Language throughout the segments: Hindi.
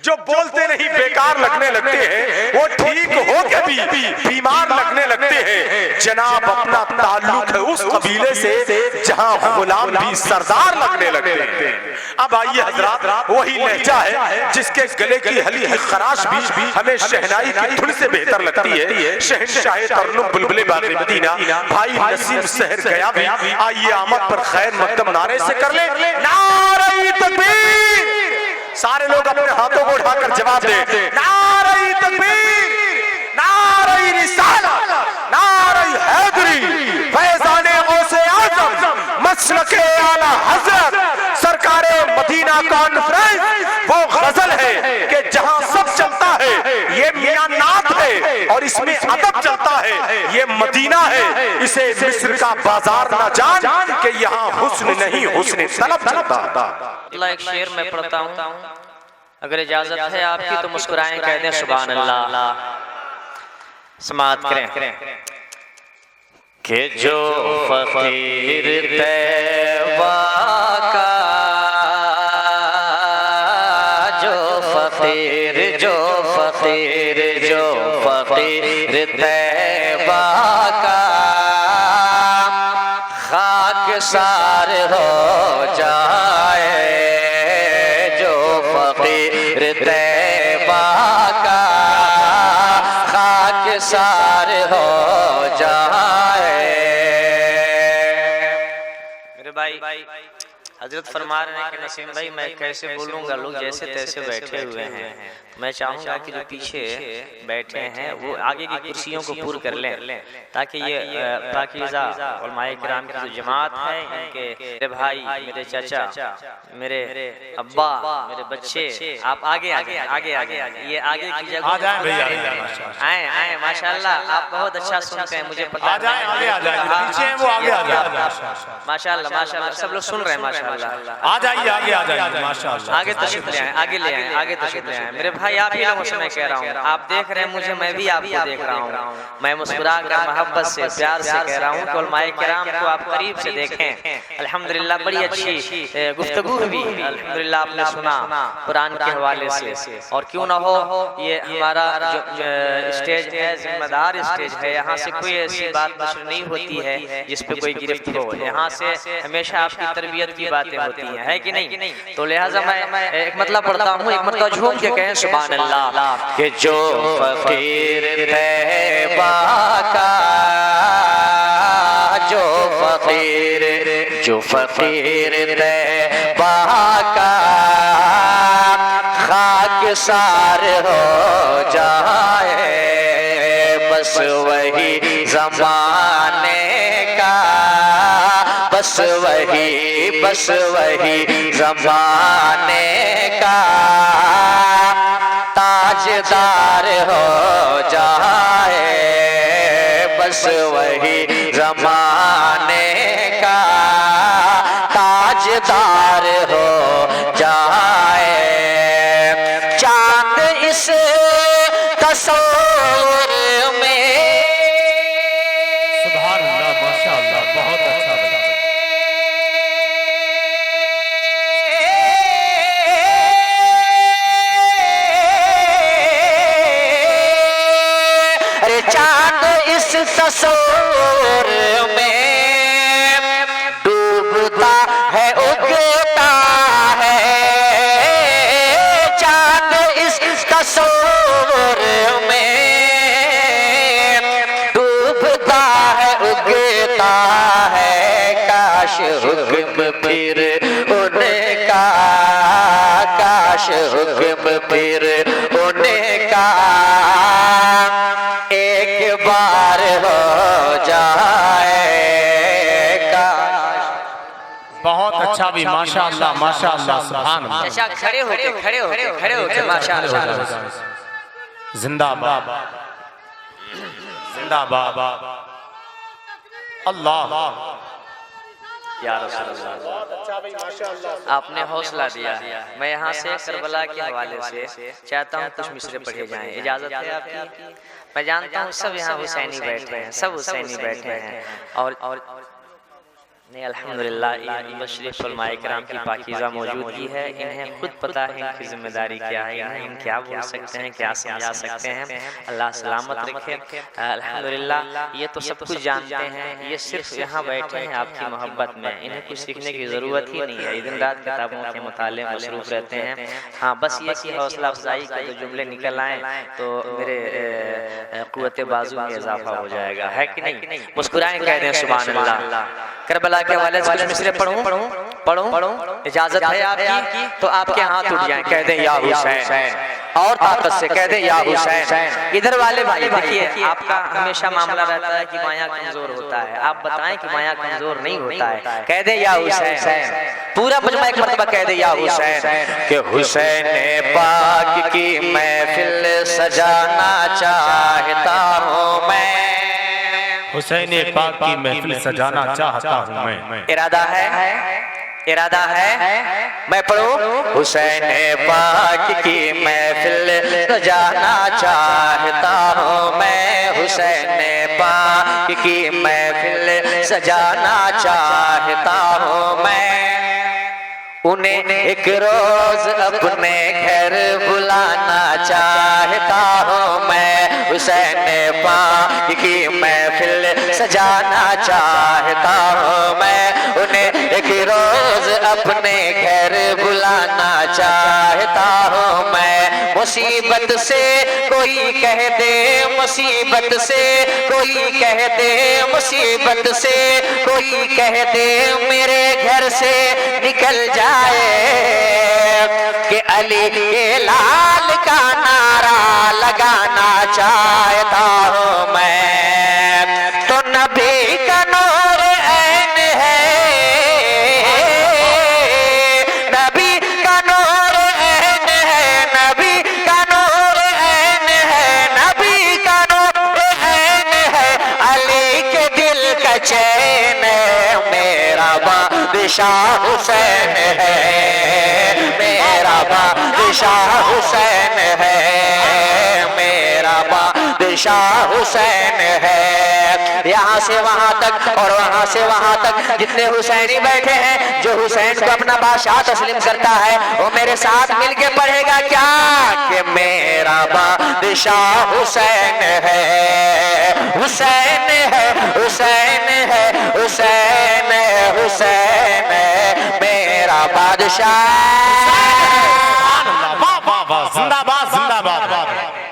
जो बोलते नहीं बेकार लगने लगते हैं, वो ठीक हो के भी बीमार लगने लगते हैं। जनाब अपना ताल्लुक है उस कबीले से जहां गुलाम भी सरदार लगने लगते हैं। अब आइए हजरात, वही लहजा है जिसके गले की हल्की खराश भी हमें शहनाई की धुन से बेहतर लगती है। शहंशाह तरन्नुम बुलबुले बाग़े मदीना भाई नसीम शहर गया भी। आइए आमद पर खैर मकदम नारे से कर ले नारे तकबीर। सारे लोग अपने हाथों को उठाकर जवाब दे नारे तकबीर, नारे रिसालत, नारे हैदरी, फैज़ाने गौसे आज़म, मसलके आला हज़रत, सरकारे मदीना कॉन्फ्रेंस। वो गजल है कि जहां सब चलता है ये मियां नात है, और इसमें अदब चलता है ये मदीना है। इसे मिस्र का बाजार ना जान कि यहाँ हुस्न नहीं हुस्न तलब चलता। एक शेर मैं पढ़ता हूँ, अगर इजाजत है आपकी तो मुस्कुराएं, कह दें सुभान अल्लाह। समाअत करें कि जो फकीर तैबा का, जो फकीर तैबा का खाकसार हो जाए, जो फकीर तैबा का खाकसार हो जाए। मेरे भाई हजरत फरमा रहे हैं कि नसीम भाई मैं कैसे बोलूँगा, लोग जैसे तैसे बैठे हुए हैं। मैं चाहूँगा कि जो पीछे बैठे हैं वो आगे की कुर्सियों को पूर्ण कर लें, ताकि ये पाकीज़ा उलमाए किराम की जो जमात है, इनके मेरे भाई, मेरे चाचा, मेरे अब्बा, मेरे बच्चे, आप आगे आगे आगे आगे आगे ये आगे की जगह आए आए। माशाल्लाह आप बहुत अच्छा सुनते हैं, मुझे पता है। माशाल्लाह माशाल्लाह सब लोग सुन रहे हैं। माशाल्लाह आ जाइए आगे माशाल्लाह आगे तशरीफ ले आए, आगे ले आए, आगे तशरीफ ले आए। मेरे भाई आप ही लोगों से मैं कह रहा हूँ, आप देख रहे हैं मुझे, मैं भी आपको देख रहा हूँ। मैं मुस्कुरा कर मोहब्बत से प्यार से कह रहा हूँ कि उलमाए किराम को आप करीब से देखें। अल्हम्दुलिल्लाह बड़ी अच्छी गुफ्तगू हुई, अल्हम्दुलिल्लाह आपने सुना कुरान के हवाले से। और क्यों ना हो, ये हमारा जो स्टेज है जिम्मेदार स्टेज है, यहाँ से कोई ऐसी बात नशर नहीं होती है जिस पे कोई गिरफ्त हो। यहाँ से हमेशा आपकी तरबियत की बातें होती है कि नहीं? तो लिहाजा मैं एक मतलब पढ़ता हूँ, एक मतलब झूम के कहें सुभान अल्लाह कि जो फकीर तैबा का, जो फकीर तैबा का खाकसार हो जाए, बस वही ज़माने का, बस वही ज़माने का ताजदार हो जाए, बस वही ज़माने का ताजदार हो जाए। चांद इस तस्वीर में, सुभान अल्लाह माशाअल्लाह बहुत अच्छा लगा। चांद इस तस्वीर में डूबता है उगता है, चांद इस तस्वीर में डूबता है उगता है। काश हुक्म फिर उनका, काश हुक्म फिर उनका एक बार हो जाएगा। बहुत अच्छा भी माशाअल्लाह माशाअल्लाह सुभान अल्लाह। अच्छा खड़े होके माशाअल्लाह। जिंदाबाद जिंदाबाद अल्लाह या रसूलल्लाह। आपने हौसला दिया। मैं यहाँ से करबला के हवाले से चाहता हूँ कुछ मिसरे पढ़े जाएं, इजाजत है आपकी? मैं जानता हूँ सब यहाँ हुसैनी बैठे हैं, सब हुसैनी बैठे हैं। और नहीं अल्हम्दुलिल्लाह ये मशरिफ उलमाए किराम की पाकीज़ा मौजूदगी है। इन्हें खुद पता है इनकी जिम्मेदारी क्या है, इन्हें क्या बोल सकते हैं, क्या समझा सकते हैं। अल्लाह सलामत रखे। अल्हम्दुलिल्लाह ये तो सब कुछ जानते हैं, ये सिर्फ यहाँ बैठे हैं आपकी मोहब्बत में, इन्हें कुछ सीखने की ज़रूरत ही नहीं है। ये दिन रात किताबों के मुताले में मसरूफ़ रहते हैं। हाँ बस ये कि हौसला अफजाई के जो जुमले निकल आएँ तो मेरे क़ुव्वत बाजू में इजाफा हो जाएगा, है कि नहीं? मुस्कुराएं, कह दें सुभान अल्लाह। करबला के हवाले से कुछ मिसरे पढ़ूं इजाजत है आपकी? तो आपके हाथ उठ जाएं, कह दें या हुसैन, और ताकत से कह दें या हुसैन। इधर वाले भाई देखिए, आपका हमेशा मामला रहता है कि माया कमजोर होता है, आप बताएं कि माया कमजोर नहीं होता है, कह दें या हुसैन। पूरा मुझमा एक मरतबा कह दे या हुसैन। कि हुसैन पाक की महफिल सजाना चाहता हूँ मैं, हुसैन पाक की महफिल सजाना चाहता हूँ मैं। इरादा है मैं पढ़ूं। हुसैन पाक की महफिल सजाना चाहता हूँ मैं, हुसैन पाक की महफिल सजाना चाहता हूँ मैं। उन्हें एक रोज अपने घर बुलाना चाहता हूँ मैं, हुसैन पाक की महफिल सजाना चाहता हूँ मैं। उन्हें एक रोज अपने घर बुलाना चाहता हूँ मैं। मुसीबत से कोई कह दे, मुसीबत से कोई कह दे, मुसीबत से कोई कह दे मेरे घर से निकल जाए, कि अली के लाल का नारा लगाना चाहता हूँ मैं। तो नबी का नूर ऐन है, नबी का नूर ऐन है, नबी का नूर ऐन है, नबी का नूर ऐन है। अली के दिल का चैन मेरा बादशाह हुसैन है, मेरा बादशाह हुसैन है, मेरा बादशाह हुसैन है। यहाँ से वहाँ तक और वहाँ से वहाँ तक जितने हुसैनी बैठे हैं, जो हुसैन को अपना बादशाह तस्लीम करता है वो मेरे साथ मिलके पढ़ेगा क्या? कि मेरा बादशाह हुसैन है, हुसैन है, हुसैन है, हुसैन है, हुसैन है मेरा बादशाह। जिंदाबाद जिंदाबाद,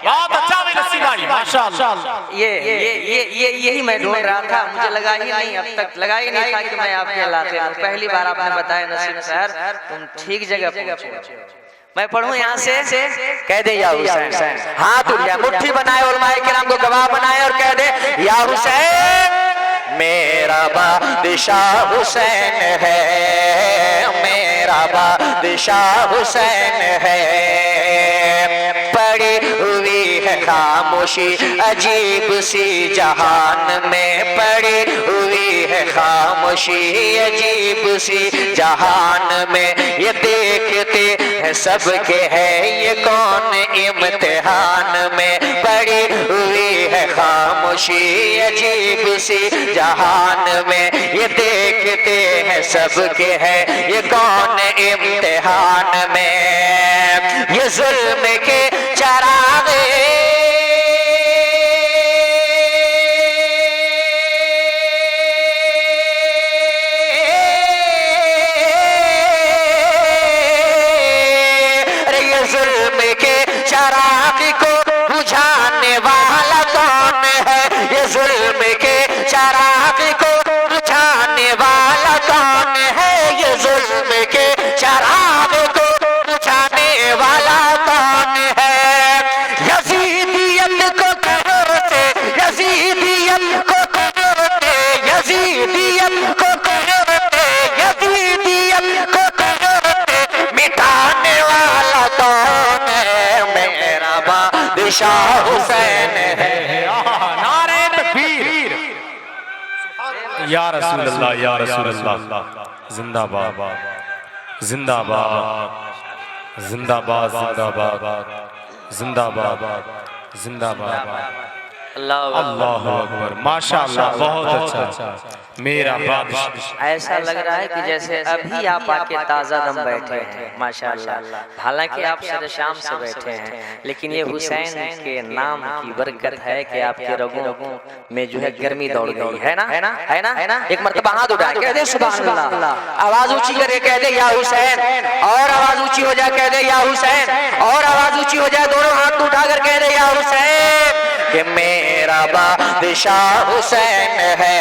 बहुत अच्छा भी भाई, माशाअल्लाह। यही मैं ढूंढ रहा था, मुझे लगा ही नहीं, अब तक लगा ही नहीं था कि मैं आपके इलाके में, पहली बार आपने बताया नसीम सर, तुम ठीक जगह पहुंचे। मैं पढ़ूं यहाँ से, कह दे या हुसैन। हाथ उठ गया, मुट्ठी बनाए, उलमाए किराम को गवाह बनाए और कह दे या हुसैन, मेरा बादशाह हुसैन है, मेरा बादशाह हुसैन है। पड़ी हुई है खामोशी अजीब सी जहान में, पड़ी हुई है खामोशी अजीब सी जहान में। ये देखते हैं सबके है ये कौन इम्तिहान में, पड़ी हुई है खामोशी अजीब सी जहान में। ये देखते हैं सबके है ये कौन इम्तिहान में। ये जुल्म के चरागे चराग को बुझाने वाला कौन है? ये जुल्म के चराग को बुझाने वाला कौन है? ये जुल्म के चराग को बुझाने वाला कौन है? यजीदियत को करते, यजीदियत को करते, यजीदियत को करते, यजीदियत को करते मिटाने वाला कौन है? मेरा बादशाह हुसैन है। नारे तकबीर, या रसूल अल्लाह, या रसूल अल्लाह। जिंदाबाद जिंदाबाद जिंदाबाद जिंदाबाद जिंदाबाद जिंदाबाद। अल्लाह अकबर, माशाअल्लाह, बहुत अच्छा। मेरा बादशाह ऐसा लग रहा है कि जैसे अभी आप आके ताज़ा दम बैठे हैं माशाअल्लाह। हालांकि आप सर शाम से बैठे हैं, लेकिन ये हुसैन के नाम की बरकत है कि आपके रगों में जो है गर्मी दौड़ गई है ना, है ना, है ना, है ना। एक मर्तबा हाथ उठा कह दे सुभान अल्लाह, आवाज ऊंची करके कह दे या हुसैन, और आवाज ऊंची हो जाए कह दे या हुसैन, और आवाज ऊंची हो जाए, दोनों हाथ उठाकर कह दे या हुसैन, कि मेरा बादशाह हुसैन है,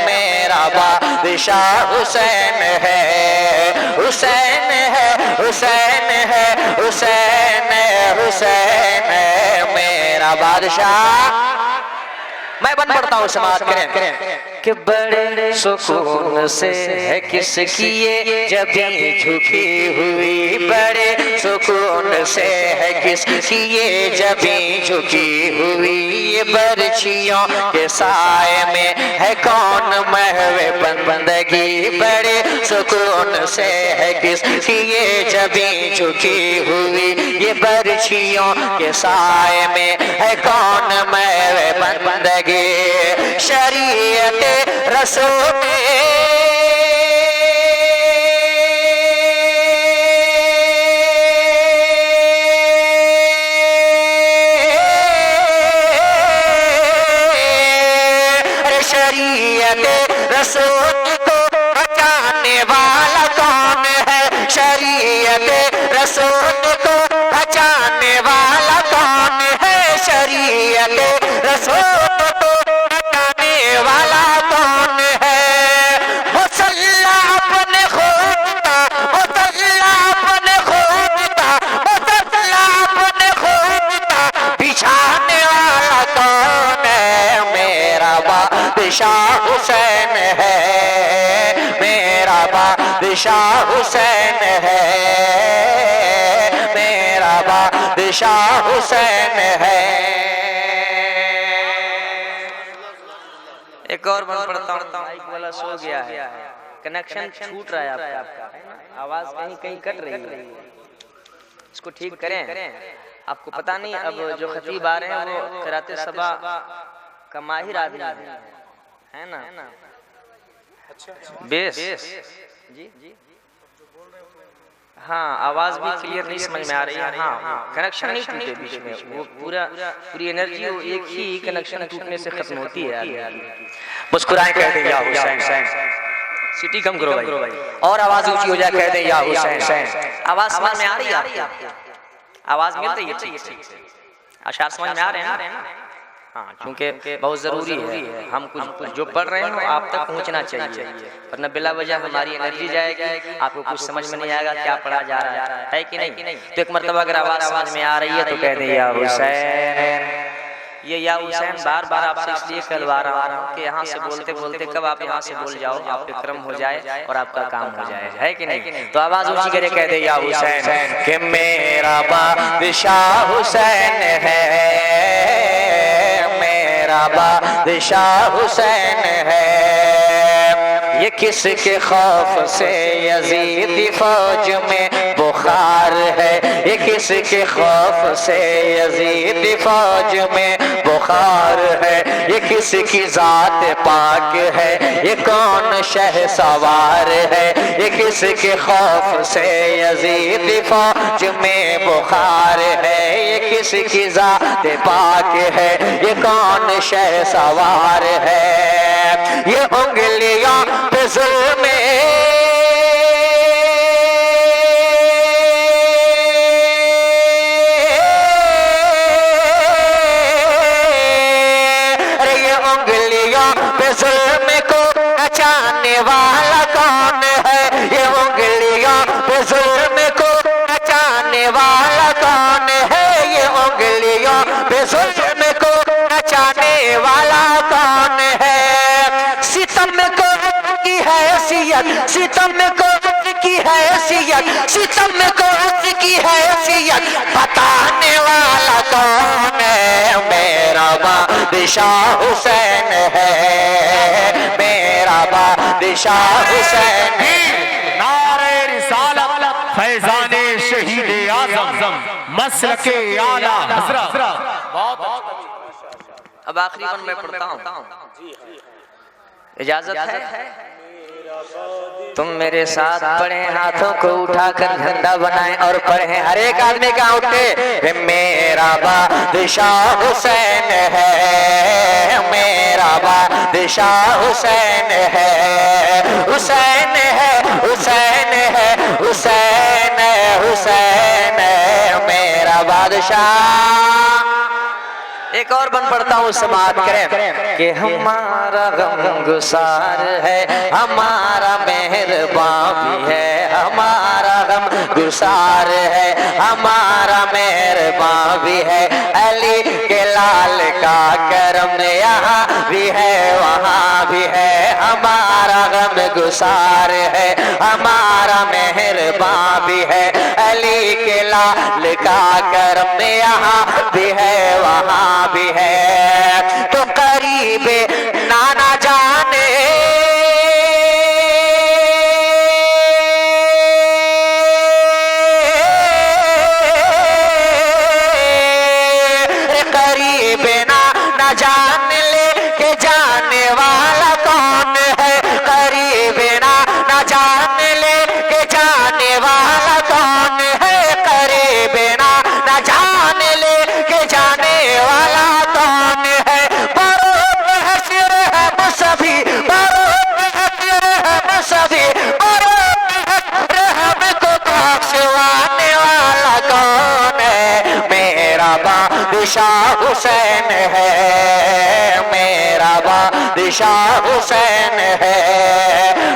मेरा बादशाह हुसैन है, हुसैन है, हुसैन है, हुसैन है, हुसैन है मेरा बादशाह। मैं बन पड़ता हूँ समाज करें कि बड़े सुकून से है किसकी ये जबी झुकी हुई, बड़े सुकून से है किसकी ये जबी झुकी हुई, ये बर्छियों के साए में है कौन महवे बंदगी, बड़े सुकून से है किसकी ये जबी झुकी हुई, ये बर्छियों के साए में है कौन महवे बंदगी, शरीयत रसूल शरीयत रसूल को बचाने वाला कौन है, शरीयत रसूल को बचाने वाला कौन है, शरीयत रसूल को बचाने वाला कौन है, मुसल्ला अपने खून का, मुसल्ला अपने खून का, मुसल्ला अपने खून का बिछाने वाला कौन है, मेरा बादशाह हुसैन है, मेरा बादशाह हुसैन है, मेरा बादशाह हुसैन है। एक और बन पड़ता हूँ, माइक वाला सो गया है, कनेक्शन छूट रहा है आपका, आवाज कहीं कहीं कट रही है, इसको ठीक करें। आपको पता नहीं, अब जो खतीब आ रहे हैं वो कराते सबा का माहिर आदमी है ना, बेस जी जी, हाँ आवाज भी क्लियर नहीं समझ में आ रही है, हाँ कनेक्शन नहीं टूटे बीच में, वो पूरी एनर्जी एक ही कनेक्शन टूटने से खत्म होती है। मुस्कुराएं कह दे या हुसैन, सिटी कम करो भाई, और आवाज ऊंची हो जाए कह दे या हुसैन। आवाज समझ में आ रही है आपकी, आवाज मिल रही है ठीक से, अशार समझ में आ रहे हैं ना, हाँ क्योंकि बहुत जरूरी है, हम कुछ जो पढ़ रहे हैं आप तक पहुंचना चाहिए, वरना बिला वजह हमारी एनर्जी जाएगी, आपको कुछ समझ में नहीं आएगा क्या पढ़ा जा रहा है कि नहीं। तो एक मर्तबा अगर आवाज समझ में आ रही है तो कह दे या हुसैन। ये या हुसैन बार बार आपसे इसलिए कहलवा रहा हूँ कि यहाँ से बोलते बोलते कब आप यहाँ से बोल जाओ, आप पे क्रम हो जाए और आपका काम हो जाए, है कि नहीं। तो आवाज ऊंची करे कह दे या हुसैन, कि मेरा बादशाह हुसैन है, मेरा बादशाह हुसैन है, ये किसके खौफ से यजीदी फौज में बुखार है, ये किसके खौफ से यजीदी फौज में बुखार है, ये किसकी जात पाक है, ये कौन शह सवार है, ये किसके खौफ से यजीदी फौज में बुखार है, ये किसकी जात पाक है, ये कौन शह सवार है, ये उंगलियां पे जुल्म जुल्म को नचाने वाला कौन है, ये उंगलियों पे जुल्म को नचाने वाला कौन है, ये उंगलियों पे जुल्म को नचाने वाला कौन है, सितम को की हैसियत, सितम को की हैसियत, सितम को की हैसियत बताने वाला कौन है, मेरा बादशाह हुसैन है, मेरा बादशाह हुसैन है। नारे रिसालत फैजाने शहीद आज़म मसलके आला हज़रत। अब आखिरी बन मैं पढ़ता हूँ, इजाजत है? तुम मेरे साथ पढ़े, हाथों को उठाकर झंडा बनाएं और पढ़े। हर एक आदमी का उठे, मेरा बादशाह हुसैन है, मेरा बादशाह हुसैन है, हुसैन है, हुसैन है, हुसैन है, हुसैन है मेरा बादशाह। एक और बन पढ़ता हूँ, समाप्त करें कि हमारा गम गुसार है, हमारा मेहरबान भी है, हमारा गम गुसार है, हमारा मेहरबान भी है। अली के लाल का करम यहाँ भी है, वहाँ भी है। हमारा गम गुसार है, हमारा मेहरबान भी है। अली के लाल का करम यहाँ भी है, वहाँ भी है। तो करीबे नाना जाने करीबे नाना जान ले के जाने वाला कौन है, करीबे नाना जान ले के जाने वाला कौन है, करीबे नाना जान ले के जाने वाला कौन है। बरूद है सिर हम सभी, बरूद है सिर हम सभी, बरूद है सिर हमको बख्शवाने वाला कौन है। मेरा बादशाह हुसैन है, मेरा बादशाह हुसैन है,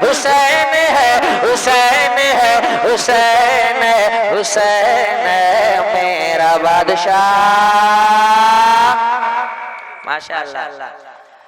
हुसैन है, हुसैन है, हुसैन है, हुसैन है मेरा बादशाह। माशाअल्लाह।